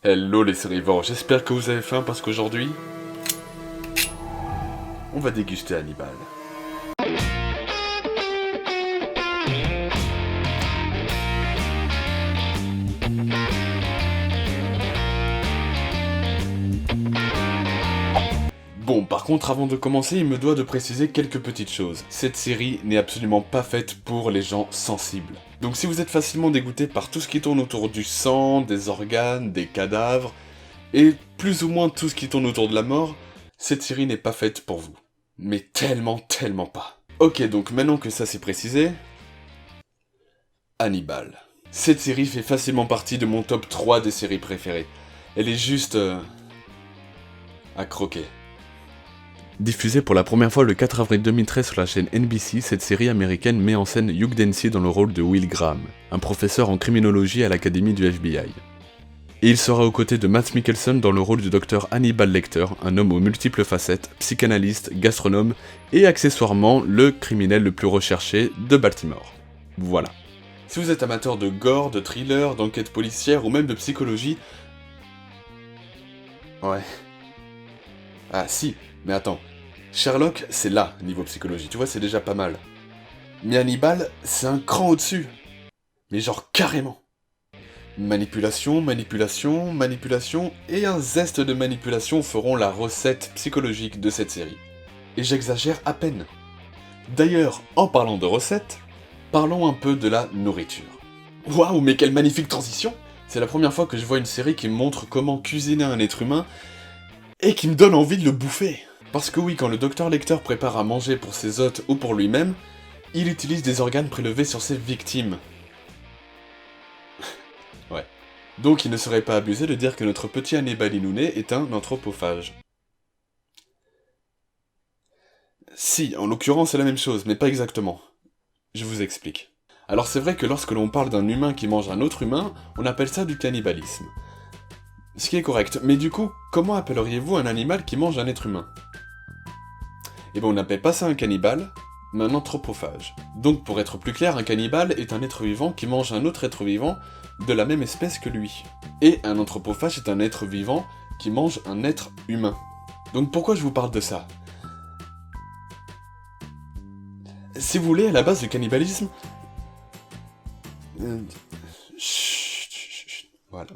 Hello les survivants, j'espère que vous avez faim parce qu'aujourd'hui, on va déguster Hannibal. Bon, par contre, avant de commencer, il me doit de préciser quelques petites choses. Cette série n'est absolument pas faite pour les gens sensibles. Donc si vous êtes facilement dégoûté par tout ce qui tourne autour du sang, des organes, des cadavres, et plus ou moins tout ce qui tourne autour de la mort, cette série n'est pas faite pour vous. Mais tellement pas. Ok, donc maintenant que ça c'est précisé... Hannibal. Cette série fait facilement partie de mon top 3 des séries préférées. Elle est juste... à croquer. Diffusée pour la première fois le 4 avril 2013 sur la chaîne NBC, cette série américaine met en scène Hugh Dancy dans le rôle de Will Graham, un professeur en criminologie à l'académie du FBI. Et il sera aux côtés de Mads Mikkelsen dans le rôle du docteur Hannibal Lecter, un homme aux multiples facettes, psychanalyste, gastronome, et accessoirement le criminel le plus recherché de Baltimore. Voilà. Si vous êtes amateur de gore, de thriller, d'enquête policière ou même de psychologie... Ouais. Ah si, mais attends. Sherlock, c'est là, niveau psychologie, tu vois, c'est déjà pas mal. Mais Hannibal, c'est un cran au-dessus. Mais genre carrément. Manipulation, et un zeste de manipulation feront la recette psychologique de cette série. Et j'exagère à peine. D'ailleurs, en parlant de recettes, parlons un peu de la nourriture. Waouh, mais quelle magnifique transition! C'est la première fois que je vois une série qui me montre comment cuisiner un être humain et qui me donne envie de le bouffer. Parce que oui, quand le docteur Lecter prépare à manger pour ses hôtes ou pour lui-même, il utilise des organes prélevés sur ses victimes. Ouais. Donc il ne serait pas abusé de dire que notre petit Hannibal Inouné est un anthropophage. Si, en l'occurrence c'est la même chose, mais pas exactement. Je vous explique. Alors c'est vrai que lorsque l'on parle d'un humain qui mange un autre humain, on appelle ça du cannibalisme. Ce qui est correct, mais du coup, comment appelleriez-vous un animal qui mange un être humain? Eh ben on n'appelle pas ça un cannibale, mais un anthropophage. Donc pour être plus clair, un cannibale est un être vivant qui mange un autre être vivant de la même espèce que lui. Et un anthropophage est un être vivant qui mange un être humain. Donc pourquoi je vous parle de ça? Si vous voulez, à la base du cannibalisme... Voilà.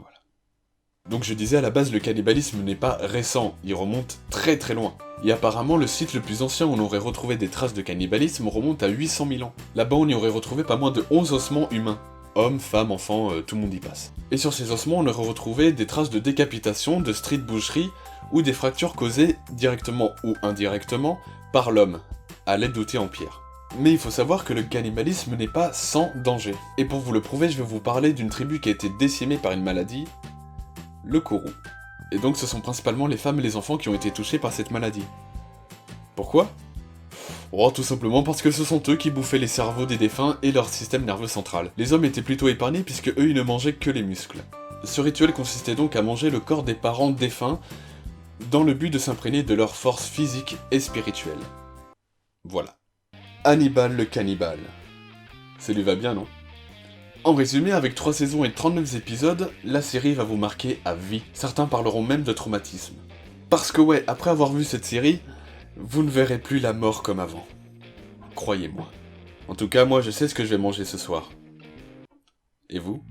Donc je disais, à la base, le cannibalisme n'est pas récent, il remonte très loin. Et apparemment, le site le plus ancien où on aurait retrouvé des traces de cannibalisme remonte à 800 000 ans. Là-bas, on y aurait retrouvé pas moins de 11 ossements humains. Hommes, femmes, enfants, tout le monde y passe. Et sur ces ossements, on aurait retrouvé des traces de décapitation, de street boucherie, ou des fractures causées, directement ou indirectement, par l'homme, à l'aide d'outils en pierre. Mais il faut savoir que le cannibalisme n'est pas sans danger. Et pour vous le prouver, je vais vous parler d'une tribu qui a été décimée par une maladie, le courroux. Et donc ce sont principalement les femmes et les enfants qui ont été touchés par cette maladie. Pourquoi? Oh, tout simplement parce que ce sont eux qui bouffaient les cerveaux des défunts et leur système nerveux central. Les hommes étaient plutôt épargnés puisque eux ils ne mangeaient que les muscles. Ce rituel consistait donc à manger le corps des parents défunts dans le but de s'imprégner de leur force physique et spirituelle. Voilà. Hannibal le cannibale. Ça lui va bien, non? En résumé, avec 3 saisons et 39 épisodes, la série va vous marquer à vie. Certains parleront même de traumatisme. Parce que ouais, après avoir vu cette série, vous ne verrez plus la mort comme avant. Croyez-moi. En tout cas, moi je sais ce que je vais manger ce soir. Et vous ?